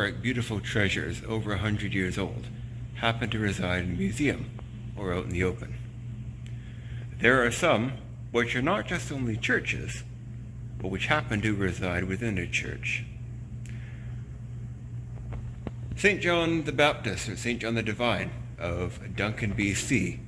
historic, beautiful treasures over 100 years old happen to reside in a museum or out in the open. There are some which are not just only churches, but which happen to reside within a church. St. John the Baptist, or St. John the Divine of Duncan, BC,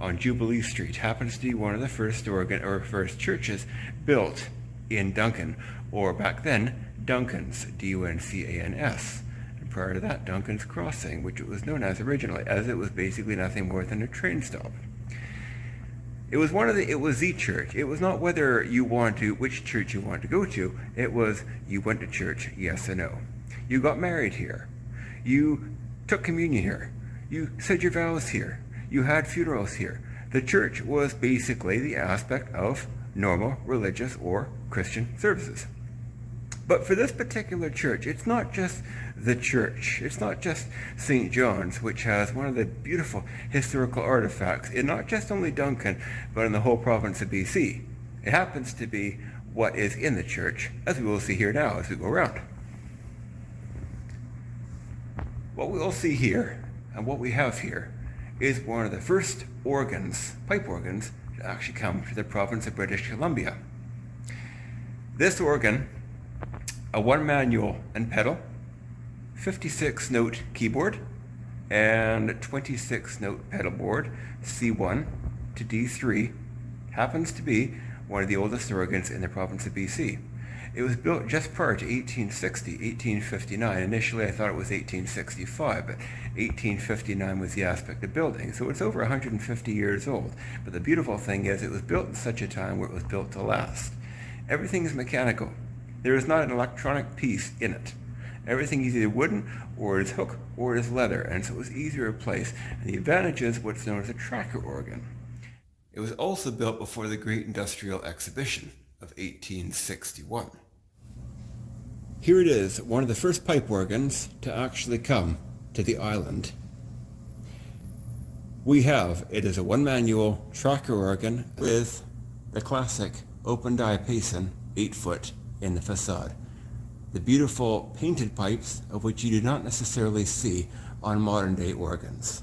on Jubilee Street, happens to be one of the first first churches built in Duncan, or back then, Duncan's, D-U-N-C-A-N-S. And prior to that, Duncan's Crossing, which it was known as originally, as it was basically nothing more than a train stop. It was the church. It was not whether you want to, which church you want to go to. It was, you went to church, yes or no. You got married here. You took communion here. You said your vows here. You had funerals here. The church was basically the aspect of normal religious or Christian services. But for this particular church, it's not just the church. It's not just St. John's, which has one of the beautiful historical artifacts in not just only Duncan, but in the whole province of BC. It happens to be what is in the church, as we will see here now as we go around. What we will see here, and what we have here, is one of the first organs, pipe organs, to actually come to the province of British Columbia. This organ, a one manual and pedal, 56-note keyboard, and 26-note pedal board, C1 to D3, happens to be one of the oldest organs in the province of BC. It was built just prior to 1860, 1859. Initially I thought it was 1865, but 1859 was the aspect of building. So it's over 150 years old. But the beautiful thing is it was built in such a time where it was built to last. Everything is mechanical. There is not an electronic piece in it. Everything is either wooden, or it is hook, or it is leather, and so it was easier to replace. And the advantage is what's known as a tracker organ. It was also built before the Great Industrial Exhibition of 1861. Here it is, one of the first pipe organs to actually come to the island. It is a one manual tracker organ with the classic open diapason 8-foot in the facade. The beautiful painted pipes of which you do not necessarily see on modern day organs.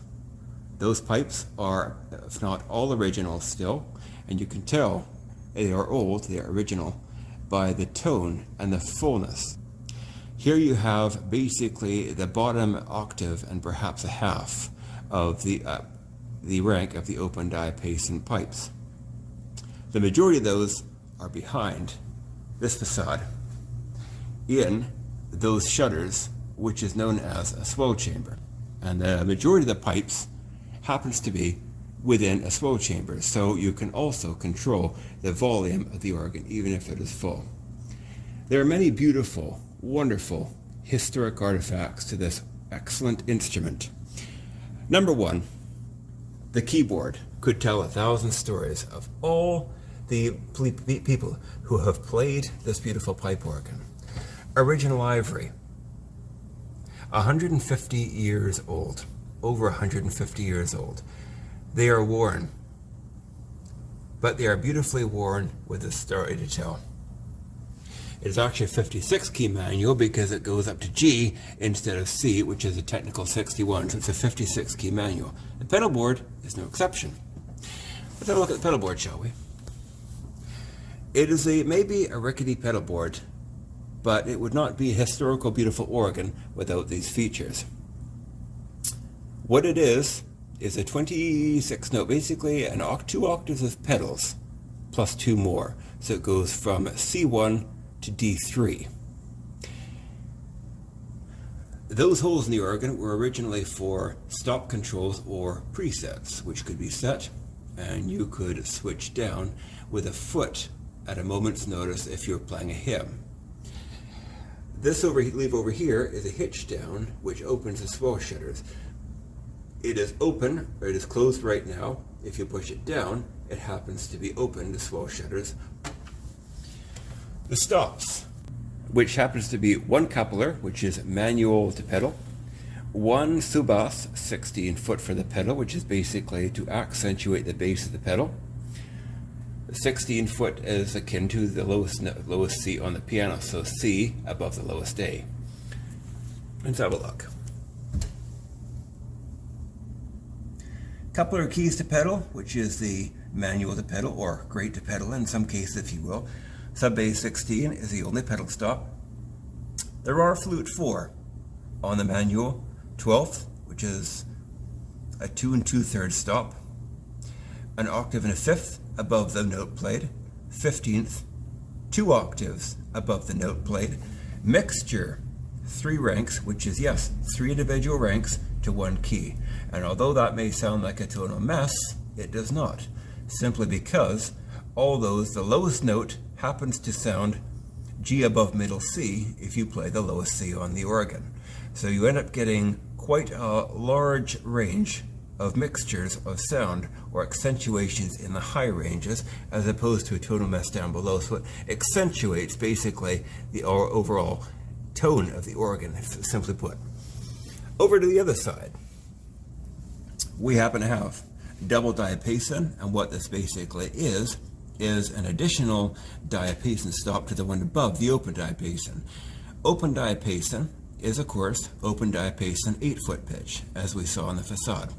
Those pipes are, if not all original still, and you can tell they are old, they are original, by the tone and the fullness. Here you have basically the bottom octave and perhaps a half of the rank of the open diapason pipes. The majority of those are behind this facade in those shutters, which is known as a swell chamber. And the majority of the pipes happens to be within a swell chamber, so you can also control the volume of the organ even if it is full. There are many beautiful, wonderful historic artifacts to this excellent instrument. Number one, the keyboard could tell 1,000 stories of all the people who have played this beautiful pipe organ. Original ivory, 150 years old, over 150 years old. They are worn, but they are beautifully worn with a story to tell. It is actually a 56 key manual because it goes up to G instead of C, which is a technical 61, so it's a 56 key manual. The pedal board is no exception. Let's have a look at the pedal board, shall we? It is maybe a rickety pedal board, but it would not be a historical beautiful organ without these features. What it is a 26 note, basically 2 octaves of pedals plus 2 more. So it goes from C1 to D3. Those holes in the organ were originally for stop controls or presets, which could be set, and you could switch down with a foot at a moment's notice if you're playing a hymn. This lever over here is a hitch down, which opens the swell shutters. It is open, or it is closed right now. If you push it down, it happens to be open, the swell shutters. The stops, which happens to be one coupler, which is manual to pedal, one sous-basse, 16-foot for the pedal, which is basically to accentuate the bass of the pedal. The 16-foot is akin to the lowest C on the piano, so C above the lowest A. Let's have a look. Coupler keys to pedal, which is the manual to pedal, or grate to pedal in some cases, if you will. Sub bass 16 is the only pedal stop. There are flute 4 on the manual, 12th, which is a 2 2/3 stop, an octave and a fifth above the note played, 15th, 2 octaves above the note played, mixture, 3 ranks, which is, yes, 3 individual ranks to 1 key. And although that may sound like a tonal mess, it does not, simply because the lowest note happens to sound G above middle C if you play the lowest C on the organ. So you end up getting quite a large range of mixtures of sound or accentuations in the high ranges as opposed to a tonal mess down below. So it accentuates basically the overall tone of the organ, simply put. Over to the other side, we happen to have double diapason, and what this basically is an additional diapason stop to the one above the open diapason. Open diapason is, of course, open diapason 8-foot pitch, as we saw in the facade.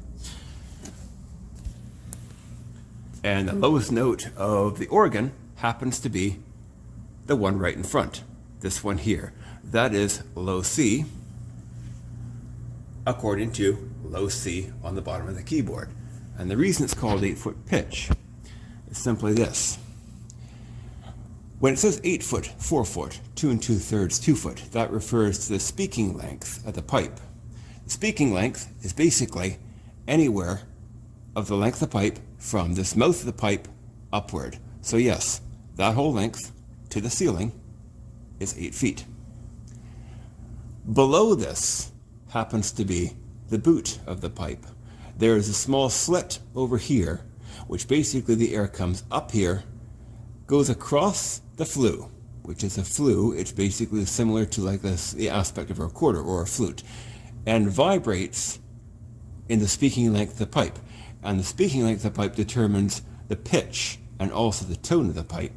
And the lowest note of the organ happens to be the one right in front, this one here. That is low C, according to low C on the bottom of the keyboard. And the reason it's called 8-foot pitch is simply this. When it says 8-foot, 4-foot, 2 2/3, 2-foot, that refers to the speaking length of the pipe. The speaking length is basically anywhere of the length of the pipe from this mouth of the pipe upward. So yes, that whole length to the ceiling is 8 feet. Below this happens to be the boot of the pipe. There is a small slit over here, which basically the air comes up here, goes across the flue, which is a flue. It's basically similar to like this, the aspect of a recorder or a flute, and vibrates in the speaking length of the pipe. And the speaking length of the pipe determines the pitch and also the tone of the pipe.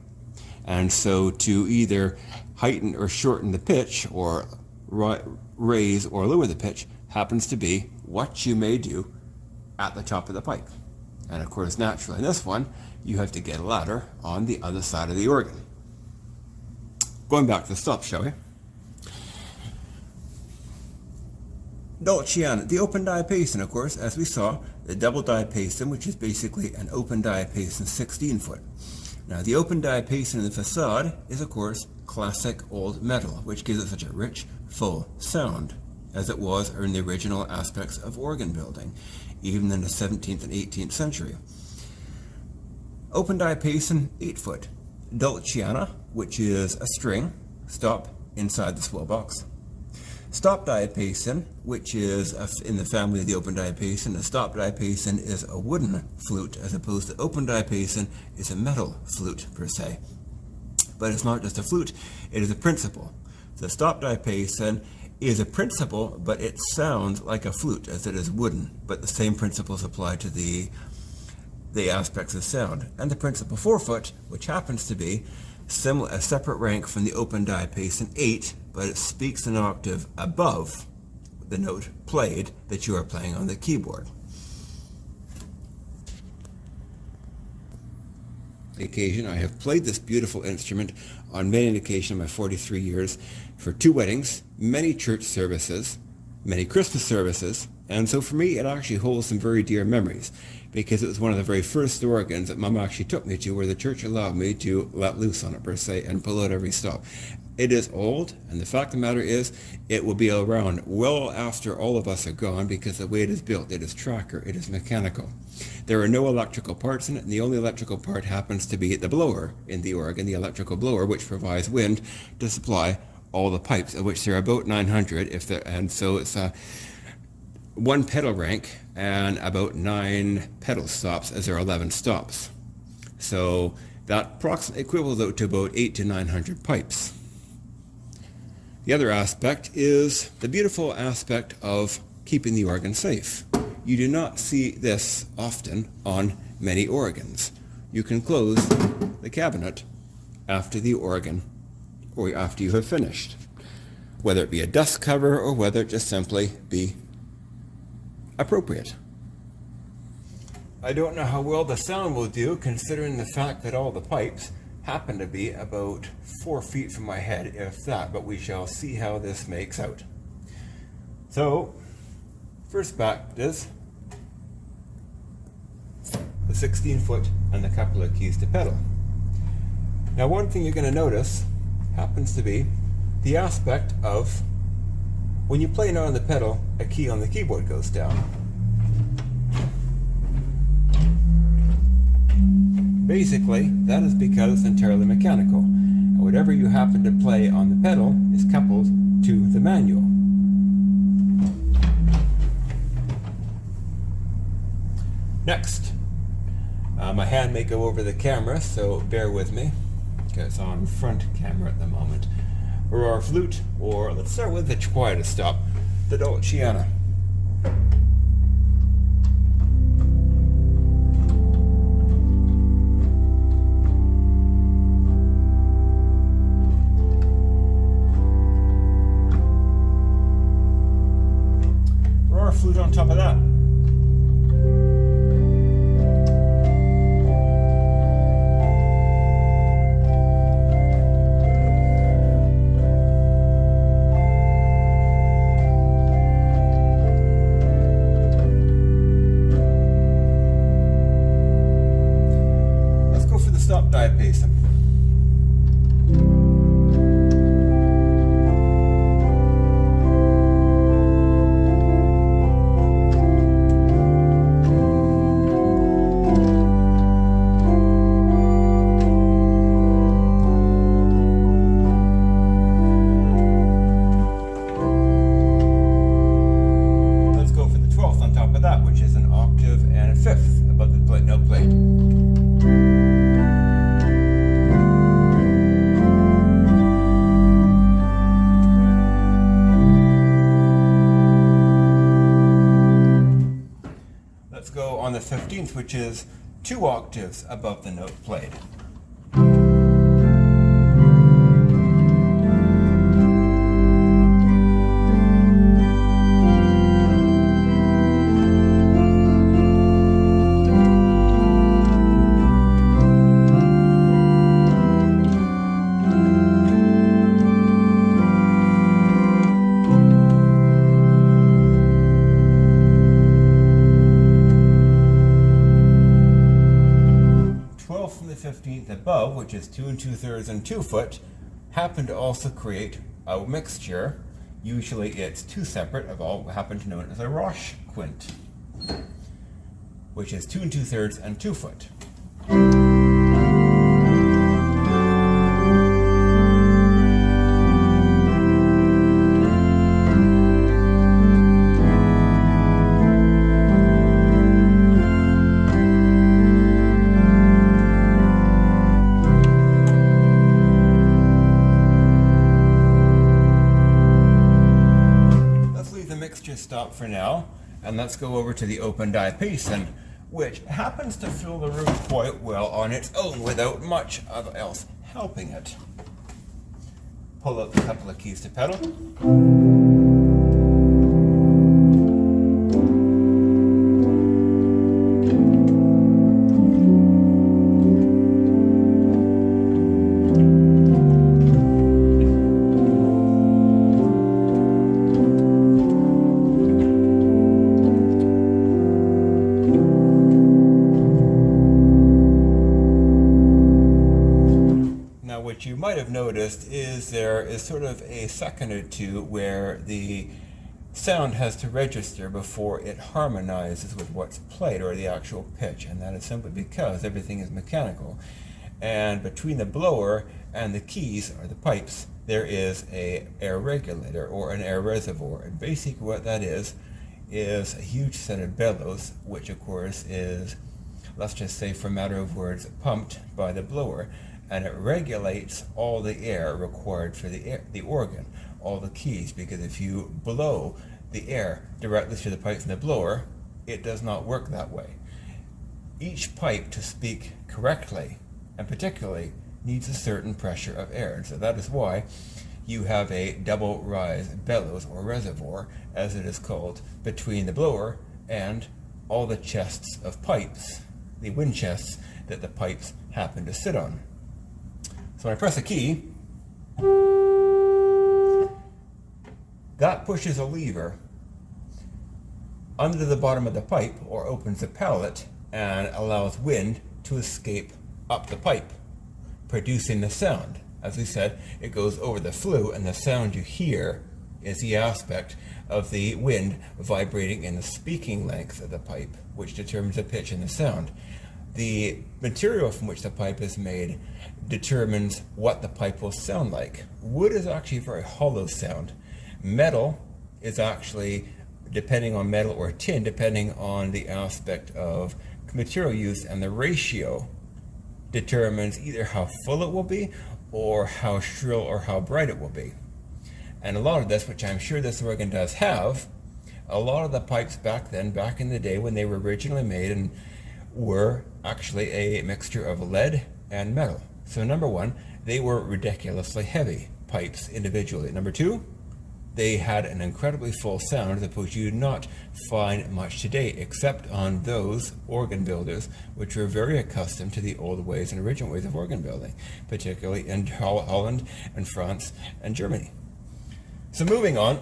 And so to either heighten or shorten the pitch or raise or lower the pitch happens to be what you may do at the top of the pipe. And of course, naturally, in this one, you have to get a ladder on the other side of the organ. Going back to the stop, shall we? Dolciana, the open diapason, of course, as we saw, the double diapason, which is basically an open diapason 16-foot. Now, the open diapason in the facade is, of course, classic old metal, which gives it such a rich, full sound, as it was in the original aspects of organ building, even in the 17th and 18th century. Open diapason, 8-foot. Dolciana, which is a string, stop inside the swell box. Stop diapason, which is in the family of the open diapason. A stop diapason is a wooden flute, as opposed to open diapason is a metal flute per se. But it's not just a flute, it is a principle. The stop diapason is a principle, but it sounds like a flute as it is wooden, but the same principles apply to the aspects of sound. And the principle 4-foot, which happens to be a separate rank from the open diapason 8, but it speaks an octave above the note played that you are playing on the keyboard. The occasion, I have played this beautiful instrument on many occasions in my 43 years for 2 weddings, many church services, many Christmas services, and so for me it actually holds some very dear memories, because it was one of the very first organs that Mum actually took me to, where the church allowed me to let loose on it per se and pull out every stop. It is old, and the fact of the matter is, it will be around well after all of us are gone, because the way it is built, it is tracker, it is mechanical. There are no electrical parts in it, and the only electrical part happens to be the blower in the organ, the electrical blower, which provides wind to supply all the pipes, of which there are about 900, and so it's a 1 pedal rank and about 9 pedal stops, as there are 11 stops. So that approximately equivals to about 800 to 900 pipes. The other aspect is the beautiful aspect of keeping the organ safe. You do not see this often on many organs. You can close the cabinet after the organ, or after you have finished. whether it be a dust cover or whether it just simply be appropriate. I don't know how well the sound will do, considering the fact that all the pipes happen to be about 4 feet from my head, if that, but we shall see how this makes out. So, first back is the 16-foot and the couple of keys to pedal. Now, one thing you're going to notice happens to be the aspect of when you play now on the pedal, a key on the keyboard goes down. Basically, that is because it's entirely mechanical, and whatever you happen to play on the pedal is coupled to the manual. Next, my hand may go over the camera, so bear with me, because it's on front camera at the moment. Or our flute, or let's start with the quietest stop, the Dolciana. Or our flute on top of that. Stop diapason. Let's go for the 12th on top of that, which is an octave and a fifth above the note plate. Go on the 15th, which is 2 octaves above the note played. From the 15th above, which is 2 2/3 and 2 foot, happen to also create a mixture. Usually it's 2 separate of all happen to know it as a Roche quint, which is 2 2/3 and 2 foot. Stop for now, and let's go over to the open diapason, which happens to fill the room quite well on its own without much else helping it. Pull out a couple of keys to pedal. What you might have noticed is there is sort of a second or two where the sound has to register before it harmonizes with what's played, or the actual pitch, and that is simply because everything is mechanical. And between the blower and the keys, or the pipes, there is an air regulator or an air reservoir. And basically what that is a huge set of bellows, which of course is, let's just say for a matter of words, pumped by the blower. And it regulates all the air required for the organ, all the keys, because if you blow the air directly through the pipes in the blower, it does not work that way. Each pipe, to speak correctly, and particularly, needs a certain pressure of air. And so that is why you have a double rise bellows, or reservoir, as it is called, between the blower and all the chests of pipes, the wind chests that the pipes happen to sit on. So when I press a key, that pushes a lever under the bottom of the pipe, or opens the pallet and allows wind to escape up the pipe, producing the sound. As we said, it goes over the flue, and the sound you hear is the aspect of the wind vibrating in the speaking length of the pipe, which determines the pitch and the sound. The material from which the pipe is made determines what the pipe will sound like. Wood is actually a very hollow sound. Metal is actually, depending on metal or tin, depending on the aspect of material used, and the ratio determines either how full it will be or how shrill or how bright it will be. And a lot of this, which I'm sure this organ does have, a lot of the pipes back then, back in the day when they were originally made, and were actually a mixture of lead and metal. So number one, they were ridiculously heavy pipes individually. Number two, they had an incredibly full sound that you do not find much today, except on those organ builders which were very accustomed to the old ways and original ways of organ building, particularly in Holland and France and Germany. So moving on,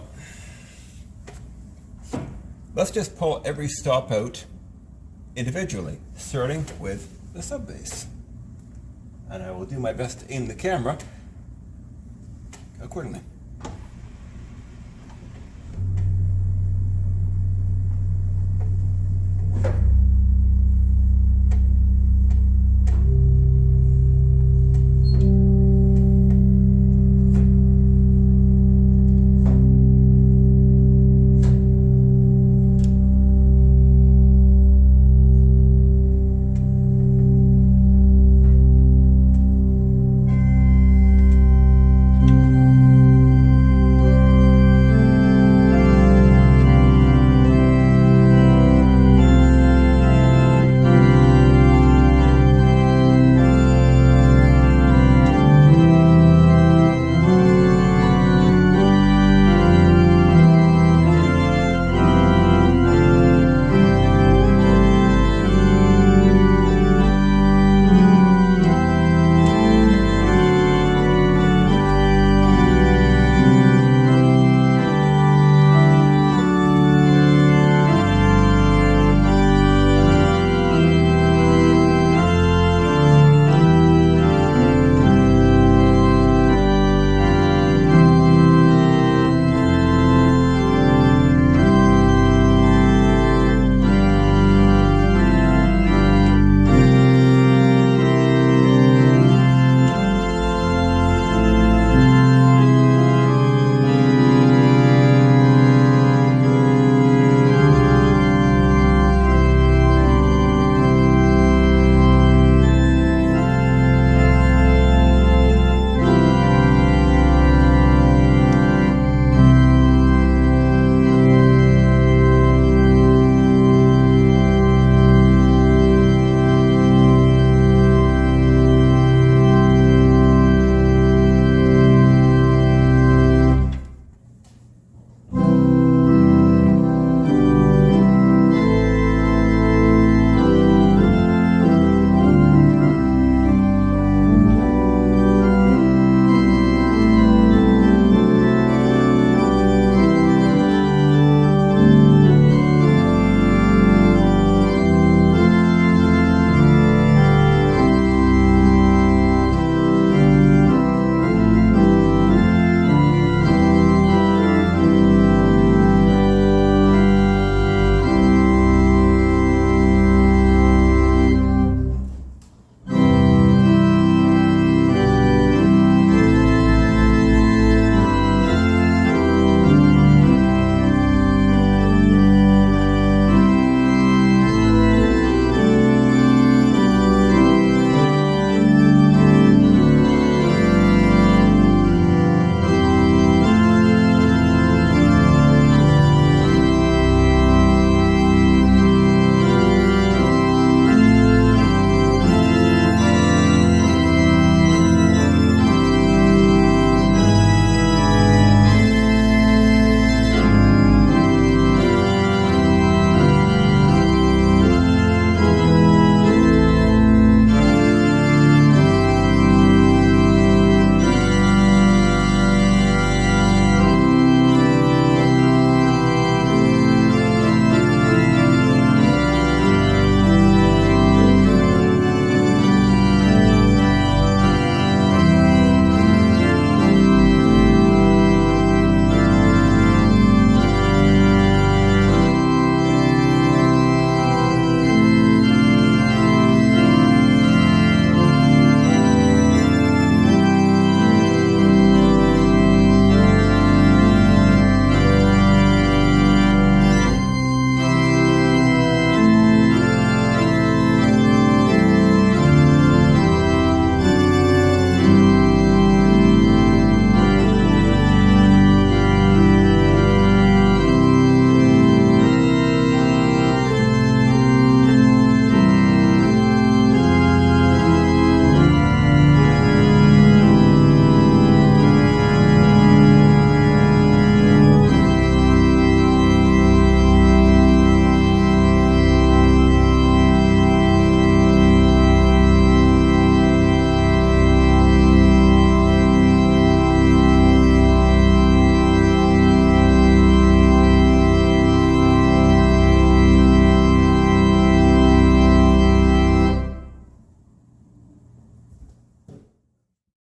let's just pull every stop out individually, starting with the sub bass. And I will do my best to aim the camera accordingly.